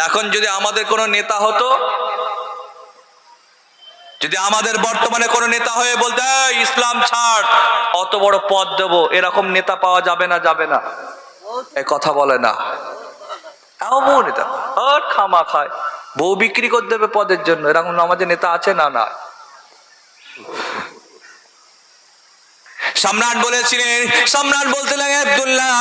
এখন যদি আমাদের কোনো নেতা হতো, যদি আমাদের বর্তমানে কোনো নেতা হয়ে বলতে ইসলাম ছাড়, অত বড় পদ দেবো, এরকম নেতা পাওয়া যাবে না, যাবে না, এই কথা বলে না। এমন নেতা আর খামা খায়, বউ বিক্রি করে দেবে পদের জন্য, এরকম আমাদের নেতা আছে না? না। সম্রাট বলেছিলেন, সম্রাট বলতে লাগে আব্দুল্লাহ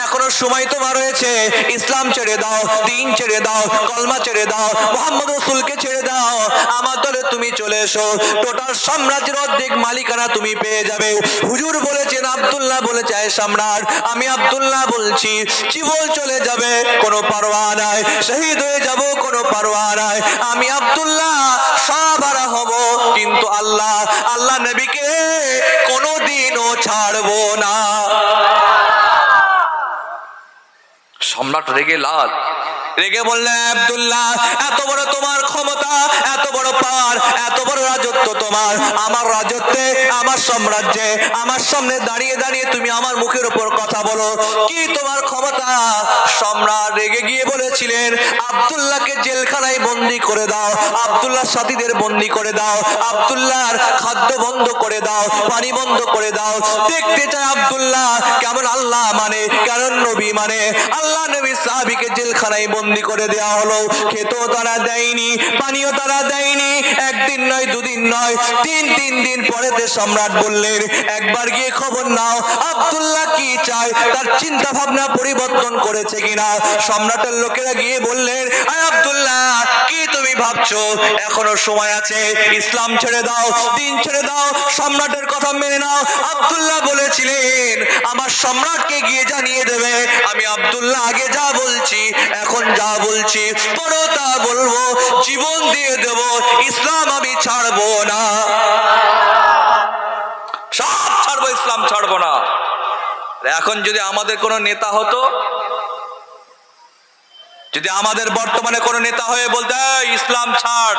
এখনো সময় তোমার রয়েছে, ইসলাম ছেড়ে দাও, দিন ছেড়ে দাও, কলমা ছেড়ে দাও, মুহাম্মদ রাসূলকে ছেড়ে দাও, আমার দলে তুমি চলে এসো, টোটাল সাম্রাজ্যের অর্ধেক মালিকানা তুমি পেয়ে যাবে। হুজুর বলেছেন, আব্দুল্লাহ বলেছে সম্রাট আমি আব্দুল্লাহ বলছি, জীবন চলে যাবে কোনো পারোয়া নাই, শহীদ হয়ে যাব কোনো পারোয়া নাই, আমি আব্দুল্লাহ সব হারা হব, কিন্তু আল্লাহ নবীকে কোনদিনও ছাড়বো না। সম্রাট রেগে লাল, রেগে বললেন আব্দুল্লাহ এত বড় তোমার ক্ষমতা, এত বড় পাওয়ার, এত বড় রাজত্ব তোমার, আমার রাজত্বে, আমার সাম্রাজ্যে, আমার সামনে দাঁড়িয়ে দাঁড়িয়ে তুমি আমার মুখের উপর কথা বলো, কি তোমার ক্ষমতা? সম্রাট রেগে গিয়ে বলেছিলেন আব্দুল্লাহকে জেলখানায় বন্দি করে দাও, আব্দুল্লাহর সাথীদের বন্দি করে দাও, আব্দুল্লাহর খাদ্য বন্ধ করে দাও, পানি বন্ধ করে দাও, দেখতে চায় আব্দুল্লাহ কেমন আল্লাহ মানে, কেমন নবী মানে। আল্লাহ নবী সাহাবীকে জেলখানায় বন্দি করে দেওয়া হলো, খেতেও তারা দেয়নি, পানিও তারা দেয়নি, একদিন নয়, দুদিন নয়, তিন দিন পরেতে সম্রাট বললেন একবার গিয়ে খবর নাও আব্দুল্লাহ কি চায়, তার চিন্তা ভাবনা পরিবর্তন করেছে কিনা। সম্রাটের লোকেরা গিয়ে বললেন আয় আব্দুল্লাহ কি তুমি ভাবছো, এখনো সময় আছে, ইসলাম ছেড়ে দাও, দিন ছেড়ে দাও, সম্রাটের কথা মেনে নাও। আব্দুল্লাহ বলেছিলেন আমার সম্রাটকে গিয়ে জানিয়ে দেবে আমি আব্দুল্লাহ আগে যা বলছি, এখন যা বলছি, পরও তা বলবো, জীবন দিয়ে দেব, ইসলাম আমি ছাড়বো না, সব ছাড়বো, ইসলাম ছাড়বো না। এখন যদি আমাদের কোনো নেতা হতো, যদি আমাদের বর্তমানে কোনো নেতা হয়ে বলতে ইসলাম ছাড়,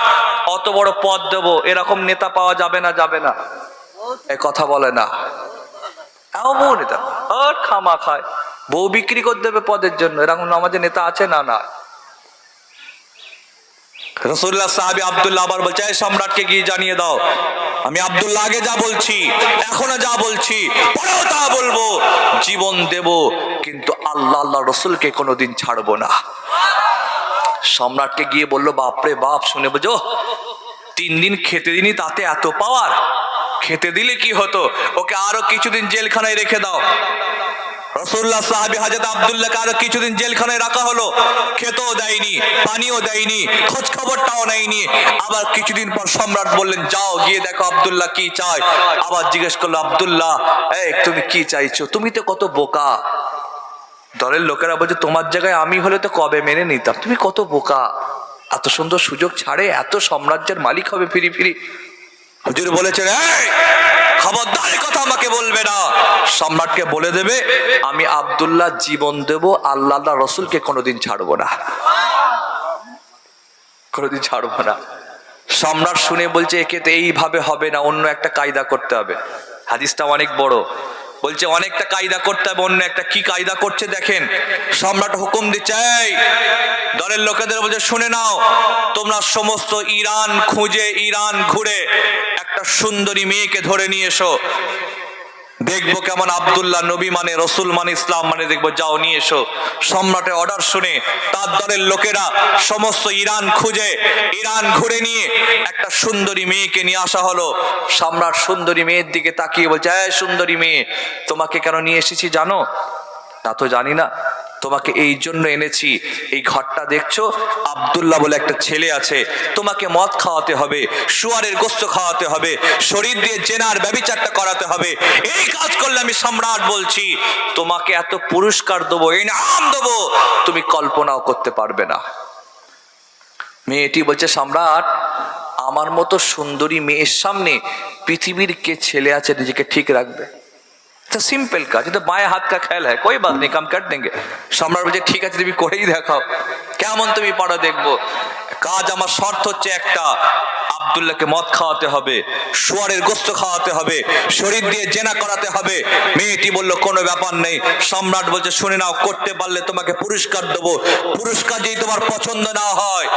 অত বড় পদ দেবো, এরকম নেতা পাওয়া যাবে না, যাবে না, এই কথা বলে না। এমন নেতা আর খামা খায়, বউ বিক্রি করে দেবে পদের জন্য, এরকম আমাদের নেতা আছে না? না। রাসূলুল্লাহ সাহাবী আব্দুল্লাহ আবার বলছে সম্রাটকে গিয়ে জানিয়ে দাও আমি আব্দুল্লাহ আগে যা বলছি, এখনো যা বলছি, পরেও তা বলবো, জীবন দেব, কিন্তু আল্লাহ রাসূলকে কোনোদিন ছাড়বো না। সম্রাটকে গিয়ে বললো বাপরে বাপ, শুনে বুঝো 3 দিন খেতে দিনই তাতে এত পাওয়ার, খেতে দিলে কি হতো, ওকে আরো কিছুদিন জেলখানায় রেখে দাও। রাসূলুল্লাহ সাহাবী হযরত আব্দুল্লাহকে আরো কিছুদিন জেলখানায় রাখা হলো, খেতেও দেয়নি, পানিও দেয়নি, খোঁজ খবরটাও নেয়নি। আবার কিছুদিন পর সম্রাট বললেন যাও গিয়ে দেখো আব্দুল্লাহ কি চায়। আবার জিজ্ঞেস করলো আব্দুল্লাহ এই তুমি কি চাইছো, তুমি তো কত বোকা। দলের লোকেরা বলছে তোমার জায়গায় আমি হলে তো কবে মেনে নিতাম, তুমি কত বোকা, এত সুন্দর সুযোগ ছাড়ে, এত সাম্রাজ্যের মালিক হবে ফিরি ফিরি। হুজুর বলেছেন এই খবরদার কথা আমাকে বলবে না, সম্রাটকে বলে দেবে আমি আব্দুল্লাহ জীবন দেব, আল্লাহ রাসূলকে কোনোদিন ছাড়বো না, কোনোদিন ছাড়বো না। সম্রাট শুনে বলছে একে তো এইভাবে হবে না, অন্য একটা কায়দা করতে হবে। হাদিসটা অনেক বড়, বলছে অনেকটা কায়দা করতে হবে, অন্য একটা কি কায়দা করছে দেখেন। সম্রাট হুকুম দিচ্ছে এই দলের লোকেদের বলছে শুনে নাও, তোমরা সমস্ত ইরান খুঁজে, ইরান ঘুরে একটা সুন্দরী মেয়েকে ধরে নিয়ে এসো, দেখবো কেমন আব্দুল্লাহ নবী মানে, রসুল মানে, ইসলাম মানে, দেখবো, যাও নিয়ে এসো। সম্রাটের অর্ডার শুনে তার দলের লোকেরা সমস্ত ইরান খুঁজে, ইরান ঘুরে নিয়ে একটা সুন্দরী মেয়েকে নিয়ে আসা হলো। সম্রাট সুন্দরী মেয়ের দিকে তাকিয়ে বলছে এই সুন্দরী মেয়ে, তোমাকে কেন নিয়ে এসেছি জানো? তা তো জানি না, তোমাকে এই জন্য এনেছি, এই ঘরটা দেখছো, আব্দুল্লাহ বলে একটা ছেলে আছে, তোমাকে মদ খাওয়াতে হবে, শুয়ারের গোশত খাওয়াতে হবে, শরীর দিয়ে জেনার ব্যভিচারটা করাতে হবে। এই কাজ করলে আমি সম্রাট বলছি তোমাকে এত পুরস্কার দেবো, ইনাম দেবো, তুমি কল্পনাও করতে পারবে না। মেয়েটি বলছে সম্রাট আমার মতো সুন্দরী মেয়ের সামনে পৃথিবীর কে ছেলে আছে নিজেকে ঠিক রাখবে? সিম্পল কাজ, এটা বাঁয়ে হাত কা খেল হ্যায়, কোই বাত নেই, কাম কর দেंगे। সম্রাট বলছে ঠিক আছে তুমি করেই দেখাও, কেমন তুমি পারো দেখবো। কাজ আমার শর্ত হচ্ছে একটা, আব্দুল্লাহকে মদ খাওয়াতে হবে, শুয়ারের গোস্ত খাওয়াতে হবে, শরীর দিয়ে জেনা করাতে হবে। মেয়েটি বলল কোনো ব্যাপার নেই। সম্রাট বলছে শুনে নাও, করতে পারলে তোমাকে পুরস্কার দেবো, পুরস্কার যদি তোমার পছন্দ না হয়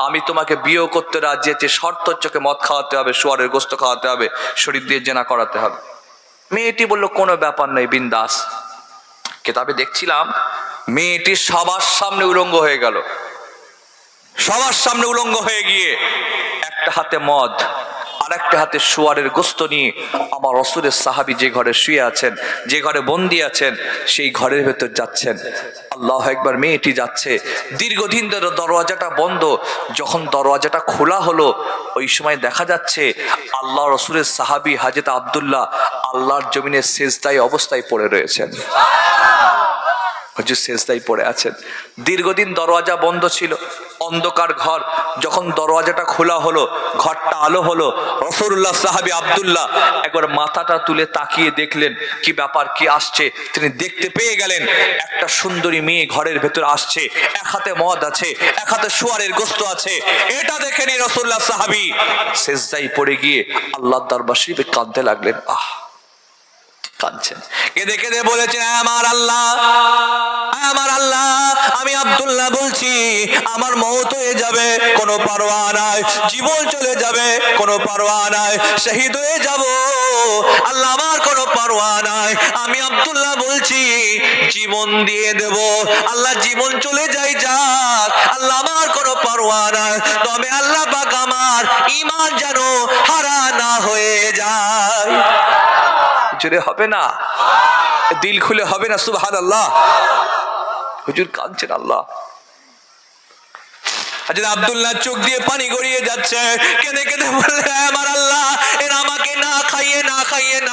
আমি তোমাকে বিয়েও করতে রাজি আছি, শর্ত হচ্ছে ওকে মদ খাওয়াতে হবে, শুয়ারের গোস্ত খাওয়াতে হবে, শরীর দিয়ে জেনা করাতে হবে। মেয়েটি বলল কোনো ব্যাপার নেই, বিন্দাস। কিতাবে দেখছিলাম মেয়েটি সবার সামনে উলঙ্গ হয়ে গেল, সবার সামনে উলঙ্গ হয়ে গিয়ে একটা হাতে মদ আর একটা হাতে শুয়ারের গোস্ত নিয়ে আমার রাসূলের সাহাবী যে ঘরে শুয়ে আছেন, যে ঘরে বন্দি আছেন, সেই ঘরের ভেতর যাচ্ছেন। আল্লাহু আকবার। মেয়েটি যাচ্ছে, দীর্ঘদিন ধরে দরওয়াজাটা বন্ধ, যখন দরওয়াজাটা খোলা হলো ওই সময় দেখা যাচ্ছে আল্লাহ রাসূলের সাহাবী হযরত আব্দুল্লাহ আল্লাহর জমিনে সেজদায় অবস্থায় পড়ে রয়েছেন। হুজুর সেজদায় পড়ে আছেন। দীর্ঘদিন দরওয়াজা বন্ধ ছিল, অন্ধকার ঘর, যখন দরওয়াজাটা খোলা হলো, ঘরটা আলো হলো, রাসূলুল্লাহ সাহাবী আব্দুল্লাহ একবার মাথাটা তুলে তাকিয়ে দেখলেন কি ব্যাপার, কি আসছে। তিনি দেখতে পেয়ে গেলেন একটা সুন্দরী মেয়ে ঘরের ভেতর আসছে, এক হাতে মদ আছে, এক হাতে শুয়ারের গোস্ত আছে। এটা দেখে নি রাসূলুল্লাহ সাহাবী সেজদায় পড়ে গিয়ে আল্লাহর দরবার শরীফে কাঁদতে লাগলেন। কাঁদছেন, কেঁদে কেঁদে বলেছেন আমার আল্লাহ, আমার আল্লাহ, আমি আব্দুল্লাহ বলছি আমার মওত হয়ে যাবে কোনো পারোয়া নাই, জীবন চলে যাবে কোনো পারোয়া নাই, শহীদ হয়ে যাব আল্লাহ আমার কোনো পারোয়া নাই, আমি আব্দুল্লাহ বলছি জীবন দিয়ে দেব আল্লাহ, জীবন চলে যাই যাক আল্লাহ আমার কোনো পারোয়া নাই, তবে আল্লাহ পাক আমার ঈমান যেন হারা না হয়ে যায়। জোরে হবে না, দিল খুলে হবে না সুবহানাল্লাহ। হুজুর কাঁদছেন। আল্লাহ হযরত আব্দুল্লাহ চোখ দিয়ে পানি গড়িয়ে যাচ্ছে, কেঁদে কেঁদে বললেন আমার আল্লাহ এরা আমাকে না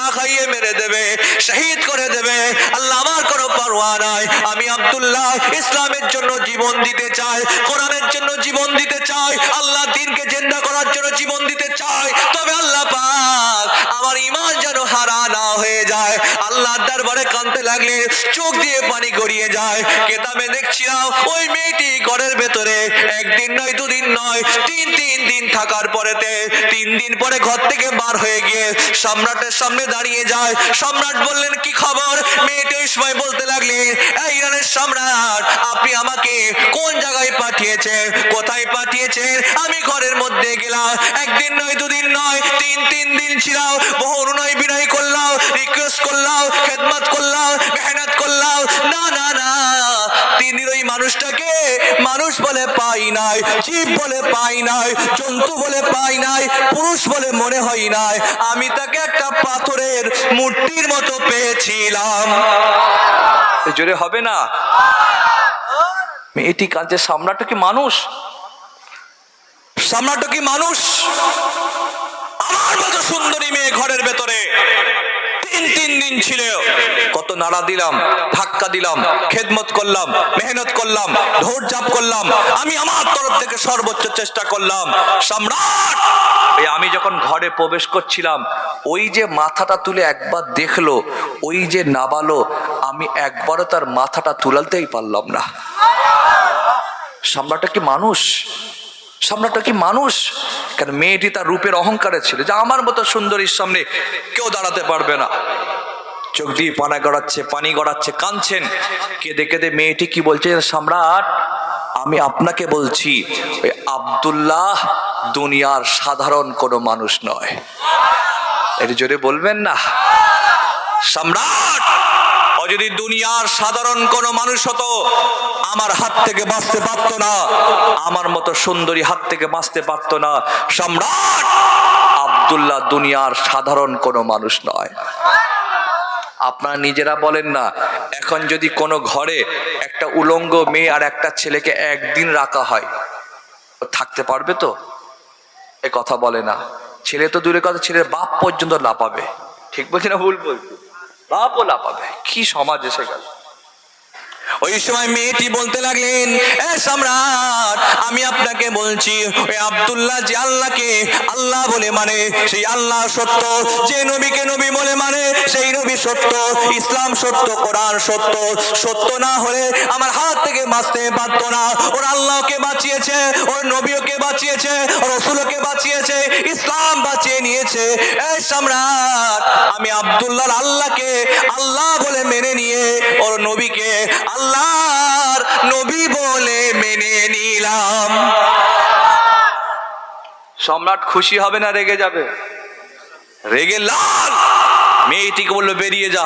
খাইয়ে মেরে দেবে, শহীদ করে দেবে আল্লাহ আমার কোনো পারোয়া নাই, আমি আব্দুল্লাহ ইসলামের জন্য জীবন দিতে চাই, কোরআনের জন্য জীবন দিতে চাই, আল্লাহ দ্বীনকে জিন্দা করার জন্য জীবন দিতে চাই, তবে আল্লাহ পাক আমার ঈমান যেন হারা না হয়ে যায়। আল্লাহর দরবারে কাঁদতে লাগলেন, চোখ দিয়ে পানি গড়িয়ে যায়। কিতাবে দেখছিলাম ওই মেয়েটি ঘরের ভেতরে একদিন নয়, দুদিন নয়, তিন দিন থাকার পরেতে 3 দিন পরে ঘর থেকে বার হয়ে গিয়ে সম্রাটের সামনে দাঁড়িয়ে যায়। সম্রাট বললেন কি খবর? মেয়েটি ওই সময় বলতে লাগলেন, এই ইরানের সম্রাট আপনি আমাকে কোন জায়গায় পাঠিয়েছেন, কোথায় পাঠিয়েছেন? আমি ঘরের মধ্যে গেলাম, একদিন নয়, দুদিন নয়, 3 দিন ছিলাম, বহু অনুনয় বিনয় করলাম, রিকোয়েস্ট করলাম, খেদমত করলাম, মেহনত করলাম, না না না, তিনি ওই মানুষটাকে মানুষ বলে পাই নাই, জীব বলে পাই নাই, জন্তু বলে পাই নাই, পুরুষ বলে মনে হয় নাই, আমি তাকে একটা পাথরের মূর্তির মতো পেয়েছিলাম। জোরে হবে না? মেয়েটি কাঁদছে, সম্রাট কি মানুষ? সম্রাট কি মানুষ? আমার মতো সুন্দরী মেয়ে ঘরের ভেতরে 3 দিন ছিল, কত নাড়া দিলাম, ধাক্কা দিলাম, খেদমত করলাম, মেহনত করলাম, দৌড়ঝাঁপ করলাম, আমি আমার তরফ থেকে সর্বোচ্চ চেষ্টা করলাম। সম্রাট আমি যখন ঘরে প্রবেশ করছিলাম, ওই যে মাথাটা তুলে একবার দেখলো, ওই যে নাবালো, আমি একবারও তার মাথাটা তুলাতেই পারলাম না। সম্রাটটা কি মানুষ? সম্রাটটা কি মানুষ? কারণ মেয়েটি তার রূপের অহংকারে ছিল যে আমার মতো সুন্দরীর সামনে কেউ দাঁড়াতে পারবে না। চোখ দিয়ে পানি গড়াচ্ছে, কাঁদছেন। কেঁদে কেঁদে মেয়েটি কি বলছে, সম্রাট আমি আপনাকে বলছি ওই আব্দুল্লাহ দুনিয়ার সাধারণ কোনো মানুষ নয়। এর জোরে বলবেন না? সম্রাট ও যদি দুনিয়ার সাধারণ কোনো মানুষ হতো আমার হাত থেকে বাঁচতে পারতো না, আমার মতো সুন্দরী হাত থেকে বাঁচতে পারতো না। সম্রাট আব্দুল্লাহ দুনিয়ার সাধারণ কোনো মানুষ নয়। আপনারা নিজেরা বলেন না, এখন যদি কোনো ঘরে একটা উলঙ্গ মেয়ে আর একটা ছেলেকে একদিন রাখা হয়, থাকতে পারবে তো? এ কথা বলে না। ছেলে তো দূরের কথা, ছেলের বাপ পর্যন্ত লাপাবে। ঠিক বলছি না ভুল বলছি? বাপও লাপাবে। কি সমাজ এসে গেল! ওই সময় মেয়েটি বলতে লাগলেন, এ সম্রাট, আমি আপনাকে বলছি ওই আব্দুল্লাহ যে আল্লাহকে আল্লাহ বলে মানে সেই আল্লাহ সত্য, যে নবীকে নবী বলে মানে সেই নবী সত্য, ইসলাম সত্য, কোরআন সত্য। সত্য না হলে আমার হাত থেকে বাঁচতে পারতো না। ওর আল্লাহকে বাঁচিয়েছে, ওর নবীকে বাঁচিয়েছে, ওর রাসূলকে বাঁচিয়েছে, ইসলাম বাঁচিয়ে নিয়েছে। এই সম্রাট, আমি আব্দুল্লাহর আল্লাহকে আল্লাহ বলে মেনে নিয়ে ওর নবীকে আল্লাহর নবী বলে মেনে নিলাম। সম্রাট খুশি হবে না রেগে যাবে? রেগে লাল। মেয়েটিকে বললো, বেরিয়ে যা,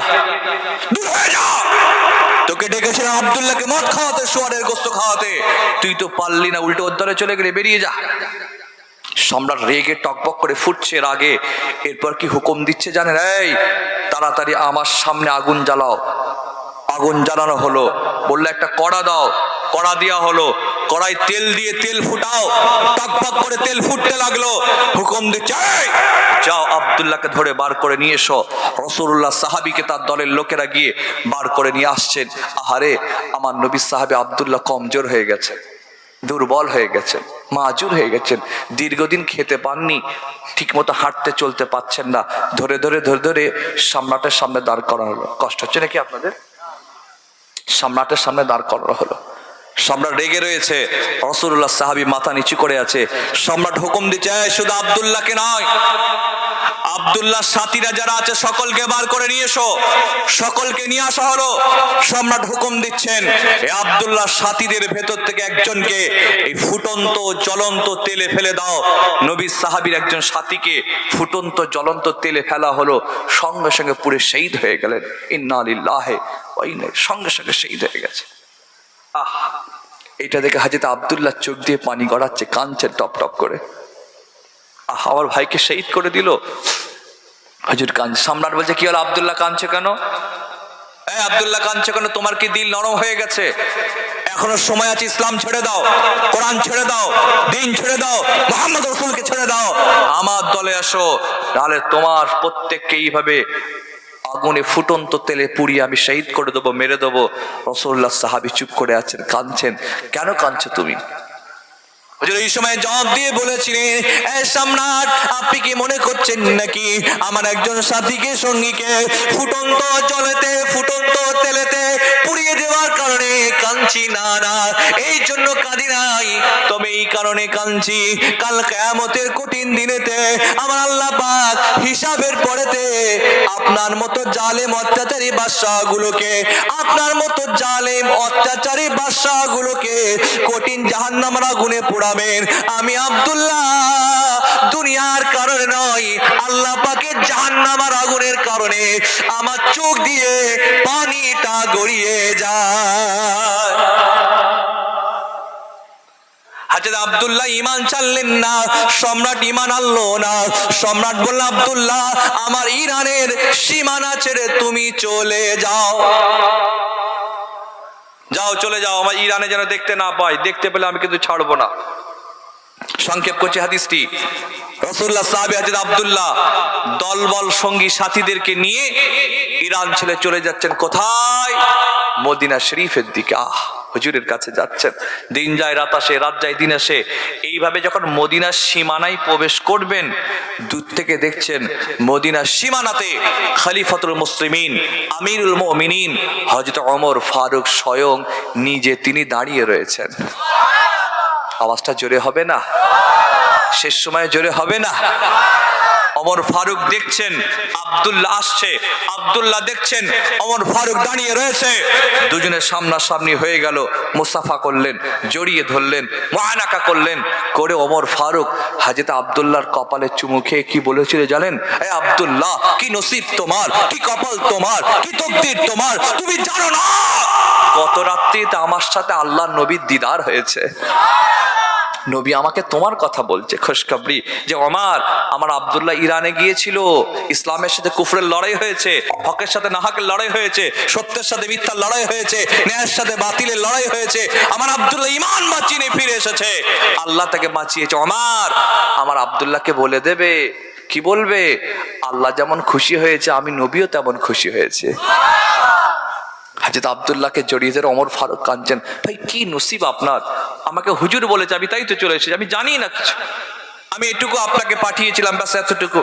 দূর হয়ে যা। তোকে ডেকেছিলাম আব্দুল্লাহকে মদ খাওয়াতে, শুয়ারের গোস্ত খাওয়াতে, তুই তো পারলি না, উল্টো উদ্ধারে চলে গেলে, বেরিয়ে যা। সম্রাট রেগে টকবক করে ফুটছে রাগে। এরপর কি হুকুম দিচ্ছে জানেন? এই তাড়াতাড়ি আমার সামনে আগুন জ্বালাও। আগুন জ্বালানো হলো। বললো একটা কড়া দাও, কড়া দেওয়া হলো। কড়াই তেল দিয়ে তেল ফুটাও। টকবক করে তেল ফুটতে লাগলো। হুকুম দিচ্ছে, যাও আব্দুল্লাহকে ধরে বার করে নিয়ে এসো। রাসূলুল্লাহ সাহাবীকে তার দলের লোকেরা গিয়ে বার করে নিয়ে আসছেন। আহারে, আমার নবী সাহাবী আব্দুল্লাহ কমজোর হয়ে গেছে, দুর্বল হয়ে গেছেন, মাজুর হয়ে গেছেন, দীর্ঘদিন খেতে পাননি, ঠিক মতো হাঁটতে চলতে পাচ্ছেন না। ধরে ধরে ধরে ধরে সম্রাটের সামনে দাঁড় করানো হলো। কষ্ট হচ্ছে নাকি আপনাদের? সম্রাটের সামনে দাঁড় করানো হলো। সম্রাট রেগে রয়েছে, রাসূলুল্লাহ সাহাবী মাথা নিচু করে আছে। সম্রাট হুকুম দিচ্ছে, শুধু আব্দুল্লাহকে নয়, আব্দুল্লাহ সাথীরা যারা আছে সকলকে বার করে নিয়ে এসো। সকলকে নিয়ে আসা হলো। সম্রাট হুকুম দিচ্ছেন, এই আব্দুল্লাহ সাথীদের ভেতর থেকে একজনকে এই ফুটন্ত জ্বলন্ত তেলে ফেলে দাও। নবী সাহাবীর একজন সাথীকে ফুটন্ত জ্বলন্ত তেলে ফেলা হলো। সঙ্গে সঙ্গে পুরো শহীদ হয়ে গেলেন। ইন্না লিল্লাহি ওয়া ইন্না ইলাইহি, সঙ্গে সঙ্গে শহীদ হয়ে গেছে। এটা দেখে হাজরত আব্দুল্লাহ চোখ দিয়ে পানি গড়াচ্ছে, কাঁদছে টপ টপ করে। আমার ভাইকে শহীদ করে দিল। হুজুর কাঁদছে। সম্রাট বলছে, কি হলো আব্দুল্লাহ কাঁদছে কেন? আব্দুল্লাহ কাঁদছে কেন? তোমার কি দিল নরম হয়ে গেছে? এখনো সময় আছে, ইসলাম ছেড়ে দাও, কোরআন ছেড়ে দাও, দিন ছেড়ে দাও, মুহাম্মদ রাসূলকে ছেড়ে দাও, আমার দলে আসো, নাহলে তোমার প্রত্যেককে এইভাবে আগুনে ফুটন্ত তেলে পুড়িয়ে আমি শহীদ করে দেবো, মেরে দেবো। রাসূলুল্লাহ সাহাবী চুপ করে আছেন, কাঁদছেন। কেন কাঁদছো তুমি? হুজুর এই সময় জবাব দিয়ে বলেছিলেন, এই সম্রাট, আপনি কি মনে করছেন নাকি আমার একজন সাথীকে সঙ্গীকে ফুটন্ত জলেতে ফুটন্ত তেলেতে পুড়িয়ে দেওয়ার কারণে কাঁদছি? না না, এই জন্য কাঁদি নাই, তবে এই কারণে কাঁদছি, কাল কিয়ামতের কঠিন দিনেতে আমার আল্লাহ পাক হিসাবের পরেতে আপনার মতো জালেম অত্যাচারী বাদশাহগুলোকে, আপনার মতো জালেম অত্যাচারী বাদশাহগুলোকে কঠিন জাহান্নামের আগুনে পোড়াবেন। আমি আব্দুল্লাহ দুনিয়ার কারণে নয়, আল্লাহ পাকের জাহান্নামের আগুনের কারণে আমার চোখ দিয়ে পানিটা গড়িয়ে যায়। হযরত আব্দুল্লাহ ঈমান চাললেন না, সম্রাট ঈমান আনলো না। সম্রাট বলল, আব্দুল্লাহ, আমার ইরানের সীমানা ছেড়ে তুমি চলে যাও, যাও চলে যাও, আমার ইরানে যেন দেখতে না পাই, দেখতে পেলে আমি কিন্তু ছাড়বো না। সংক্ষেপ করছি হাদিসটি। রাসূলুল্লাহ সাহাবী হযরত আব্দুল্লাহ দলবল সঙ্গী সাথীদেরকে নিয়ে ইরান ছেড়ে চলে যাচ্ছেন। কোথায়? মদিনা শরীফের দিকে। হুজুরের কাছে যাচ্ছেন। দিন যায় রাত আসে, রাত যায় দিন আসে। এইভাবে যখন মদিনার সীমানায় প্রবেশ করবেন, দূর থেকে দেখছেন মদিনার সীমানাতে খলিফাতুল মুসলিমিন আমিরুল মুমিনিন হযরত ওমর ফারুক স্বয়ং নিজে তিনি দাঁড়িয়ে রয়েছেন। আওয়াজটা জোরে হবে না? শেষ সময় জোরে হবে না? ওমর ফারুক দেখছেন আব্দুল্লাহ আসছে, আব্দুল্লাহ দেখছেন ওমর ফারুক দাঁড়িয়ে রয়েছে। দুজনের সামনাসামনি হয়ে গেল, মুসাফা করলেন, জড়িয়ে ধরলেন, মুআনাকা করলেন। করে ওমর ফারুক হযরত আব্দুল্লাহর কপালে চুমু খেয়ে কি বলেছিল জানেন? এ আব্দুল্লাহ, কি নসিব তোমার, কি কপাল তোমার, কি তাকদীর তোমার, তুমি জানো না গত রাত্রিতে আমার সাথে আল্লাহর নবীর দিদার হয়েছে। নবী আমাকে তোমার কথা বলছে, খুশখবরি, যে ওমর, আমার আব্দুল্লাহ ইরানে গিয়েছিল, ইসলামের সাথে কুফরের লড়াই হয়েছে, হকের সাথে নাহকের লড়াই হয়েছে, সত্যের সাথে মিথ্যার লড়াই হয়েছে, ন্যায়ের সাথে বাতিলের লড়াই হয়েছে। আমার আব্দুল্লাহ ঈমান বাঁচিয়ে ফিরে এসেছে, আল্লাহ তাকে বাঁচিয়েছে। ওমর, আমার আব্দুল্লাহকে বলে দেবে। কি বলবে? আল্লাহ যেমন খুশি হয়েছে, আমি নবীও তেমন খুশি হয়েছে। হাজরত আব্দুল্লাহকে জড়িয়ে ধরে ওমর ফারুক কাঁদছেন, ভাই কি নসিব আপনার, আমাকে হুজুর বলেছে, আমি তাই তো চলে এসেছি, আমি জানি না কিছু, আমি এটুকু আপনাকে পাঠিয়েছিলাম, ব্যাস এতটুকু।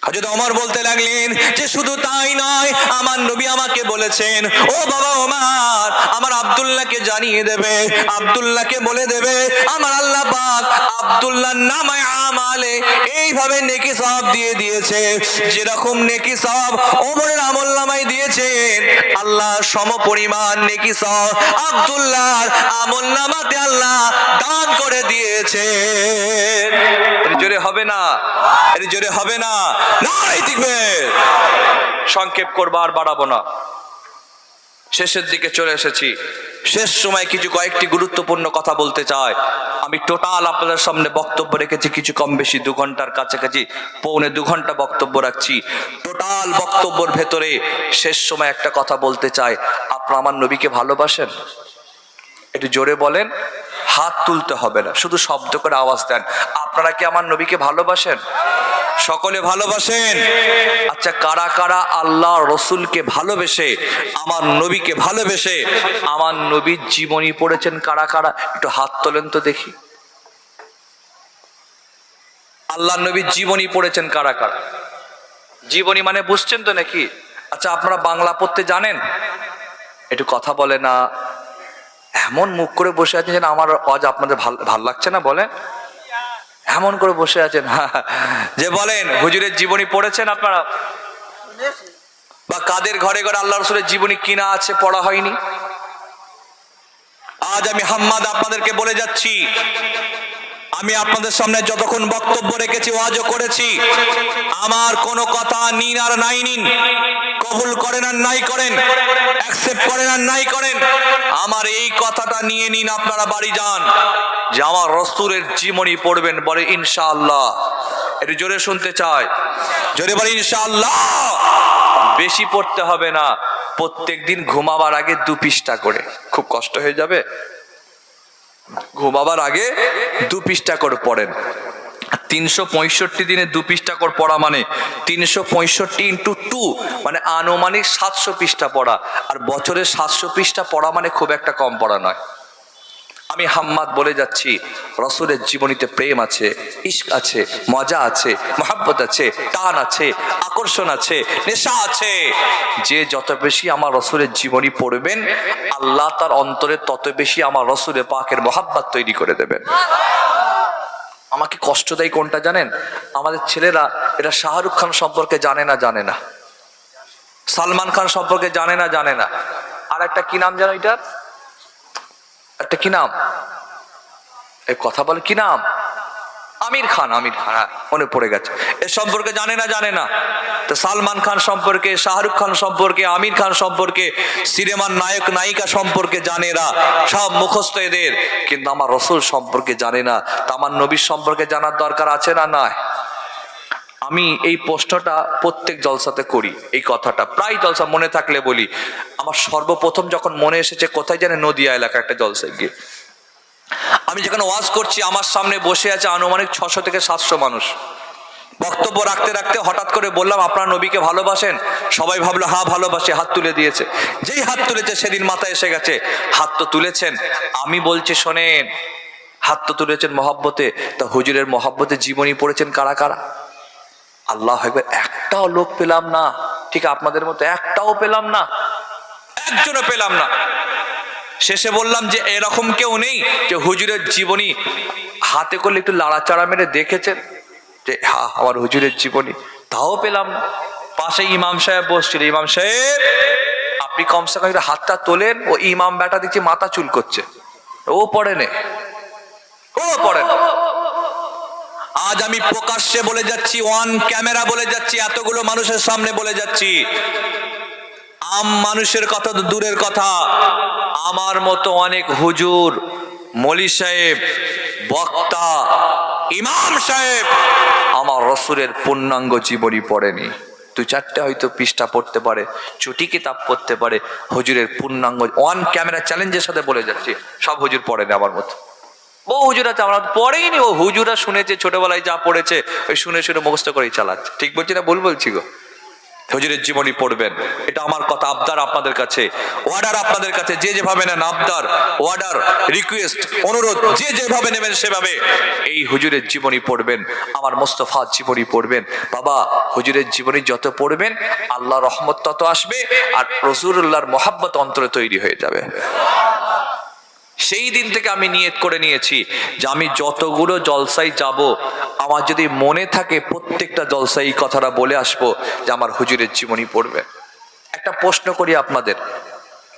হযরত ওমর বলতে লাগলেন যে শুধু তাই নয়, আমার নবী আমাকে বলেছেন, ও বাবা ওমর, আমার আব্দুল্লাহকে জানিয়ে দেবে, আব্দুল্লাহকে বলে দেবে আমার আল্লাহ পাক আব্দুল্লাহর নামে আমালে এইভাবে নেকি সওয়াব দিয়ে দিয়েছে, যেরকম নেকি সওয়াব ওমরের আমলনামায় দিয়েছেন, আল্লাহ সমপরিমাণ নেকি সওয়াব আব্দুল্লাহর আমলনামাতে আল্লাহ দান করে দিয়েছে। এর জোরে হবে না, এর জোরে হবে না, নারে তাকবীর। সংক্ষেপ করবো, আর বাড়াবো না, শেষের দিকে চলে এসেছি। শেষ সময় কিছু কয়েকটি গুরুত্বপূর্ণ কথা বলতে চাই। আমি টোটাল আপনাদের সামনে বক্তব্য রেখেছি কিছু কম বেশি 2 ঘন্টার কাছাকাছি, পৌনে 2 ঘন্টা বক্তব্য রাখছি। টোটাল বক্তব্যের ভেতরে শেষ সময় একটা কথা বলতে চাই, আপনারা আমার নবীকে ভালোবাসেন? একটু জোরে বলেন, হাত তুলতে হবে না, শুধু শব্দ করে আওয়াজ দেন, আপনারা কি আমার নবীকে ভালোবাসেন? সকলে ভালোবাসেন? আচ্ছা, কারা কারা আল্লাহ রসুলকে ভালোবেসে, আমার নবীকে ভালোবেসে আমার নবীর জীবনী পড়েছেন? কারা কারা একটু হাত তোলেন তো দেখি। আল্লাহ নবীর জীবনী পড়েছেন কারা কারা? জীবনী মানে বুঝছেন তো নাকি? আচ্ছা, আপনারা বাংলা পড়তে জানেন? একটু কথা বলে না, এমন মুখ করে বসে আছেন যেন আমার আজ আপনাদের ভাল লাগছে না, বলেন এমন করে বসে আছেন। যে বলেন হুজুরের জীবনী পড়েছেন আপনারা? বা কাদের ঘরে ঘরে আল্লাহ রসুলের জীবনী কিনা আছে, পড়া হয়নি? আজ আমি হাম্মাদ আপনাদেরকে বলে যাচ্ছি, আমি আপনাদের সামনে যতক্ষণ বক্তব্য রেখেছি, ওয়াজও করেছি, আমার কোনো কথা নিন আর নাই নিন, কবুল করেন আর নাই করেন, অ্যাকসেপ্ট করেন আর নাই করেন, আমার এই কথাটা নিয়ে নিন, আপনারা বাড়ি যান, যে আমার রাসূলের জীবনী পড়বেন। বলে ইনশাআল্লাহ। একটু জোরে শুনতে চাই, জোরে বলে ইনশাআল্লাহ। বেশি পড়তে হবে না, প্রত্যেক দিন ঘুমাবার আগে 2 পৃষ্ঠা করে। খুব কষ্ট হয়ে যাবে? ঘুমাবার আগে 2 পৃষ্ঠা করে পড়েন। 365 দিনে 2 পৃষ্ঠা করে পড়া মানে 365 ইন্টু 2 মানে আনুমানিক 700 পৃষ্ঠা পড়া। আর বছরে 700 পৃষ্ঠা পড়া মানে খুব একটা কম পড়া নয়। আমি হাম্মাদ বলে যাচ্ছি, রসুলের জীবনীতে প্রেম আছে, ইশক আছে, মজা আছে, মহব্বত আছে, টান আছে, আকর্ষণ আছে, নেশা আছে। যে যত বেশি আমার রসুলের জীবনী পড়বেন, আল্লাহ তার অন্তরে তত বেশি আমার রসুলের পাকের মহব্বত তৈরি করে দেবেন। আমাকে কষ্ট দেয় কোনটা জানেন? আমাদের ছেলেরা এটা শাহরুখ খান সম্পর্কে জানে না, সালমান খান সম্পর্কে জানে না, আর একটা কি নাম জানো এটার? একটা কি নাম, এই কথা বলে কি নাম? আমির খান, হ্যাঁ মনে পড়ে গেছে। এ সম্পর্কে জানে না। তো সালমান খান সম্পর্কে, শাহরুখ খান সম্পর্কে, আমির খান সম্পর্কে, সিনেমার নায়ক নায়িকা সম্পর্কে জানেরা, সব মুখস্থ এদের, কিন্তু আমার রসুল সম্পর্কে জানে না। তা আমার নবীর সম্পর্কে জানার দরকার আছে না নাই? আমি এই প্রশ্নটা প্রত্যেক জলসাতে করি, এই কথাটা প্রায় জলসা মনে থাকলে বলি। আমার সর্বপ্রথম যখন মনে এসেছে কোথায় জানে, নদিয়া এলাকা একটা জলসায় গিয়ে, আমি যেখানে ওয়াজ করছি, আমার সামনে বসে আছে আনুমানিক 600 থেকে 700 মানুষ। বক্তব্য রাখতে রাখতে হঠাৎ করে বললাম, আপনারা নবীকে ভালোবাসেন? সবাই ভাবলো হ্যাঁ ভালোবাসে, হাত তুলে দিয়েছে। যেই হাত তুলেছে সেদিন মাথায় এসে গেছে, হাত তো তুলেছেন। আমি বলছি শোনেন, হাত তো তুলেছেন মহব্বতে, তা হুজুরের মহব্বতে জীবনী পড়েছেন কারা কারা? আল্লাহ একবার, একটাও লোক পেলাম না, ঠিক আপনাদের মতো একটাও পেলাম না, একজনও পেলাম না। শেষে বললাম যে এরকম কেউ নেই যে হুজুরের জীবনী হাতে করলে একটু লাড়াচাড়া মেরে দেখেছেন যে হ্যাঁ আমার হুজুরের জীবনী? তাও পেলাম না। পাশে ইমাম সাহেব বসছিল, ইমাম সাহেব আপনি কমসে কম হাতটা তোলেন। ও ইমাম বেটা দেখছি মাথা চুল করছে, ও পড়ে নে, ও পড়ে না। আজ আমি প্রকাশ্যে বলে যাচ্ছি, অন ক্যামেরা বলে যাচ্ছি, এতগুলো মানুষের সামনে বলে যাচ্ছি, আম মানুষের কথা তো দূরের কথা, আমার মতো অনেক হুজুর, মলি সাহেব, বক্তা, ইমাম সাহেব আমার রসুলের পূর্ণাঙ্গ জীবনী পড়েনি। 2-4টে হয়তো পৃষ্ঠা পড়তে পারে, চুটি কিতাব পড়তে পারে, হুজুরের পূর্ণাঙ্গ অন ক্যামেরা চ্যালেঞ্জের সাথে বলে যাচ্ছি, সব হুজুর পড়েনি আমার মতো। বহু হুজুর আছে আমরা পড়েইনি, ও হুজুরা শুনেছে ছোটবেলায় যা পড়েছে ওই শুনে মুখস্থ করেই চালাচ্ছে। ঠিক বলছি না ভুল বলছি গো? হুজুরের জীবনী পড়বেন। এটা আমার কথা, আবদার আপনাদের কাছে, অর্ডার আপনাদের কাছে, যে যেভাবে নেন, আবদার, অর্ডার, রিকোয়েস্ট, অনুরোধ, যে যেভাবে নেবেন সেভাবে এই হুজুরের জীবনী পড়বেন, আমার মোস্তফার জীবনী পড়বেন। বাবা, হুজুরের জীবনী যত পড়বেন আল্লাহ রহমত তত আসবে, আর রাসূলুল্লাহর মহাব্বত অন্তরে তৈরি হয়ে যাবে। সেই দিন থেকে আমি নিয়ত করে নিয়েছি যে আমি যতগুলো জলসায় যাব, আমার যদি মনে থাকে প্রত্যেকটা জলসায় এই কথাটা বলে আসবো যে আমার হুজুরের জীবনী পড়বে। একটা প্রশ্ন করি আপনাদের,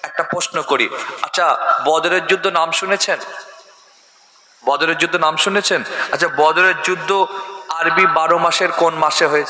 একটা প্রশ্ন করি, আচ্ছা বদরের যুদ্ধ নাম শুনেছেন? বদরের যুদ্ধ নাম শুনেছেন? আচ্ছা বদরের যুদ্ধ আরবি 12 মাসের কোন মাসে হয়েছে?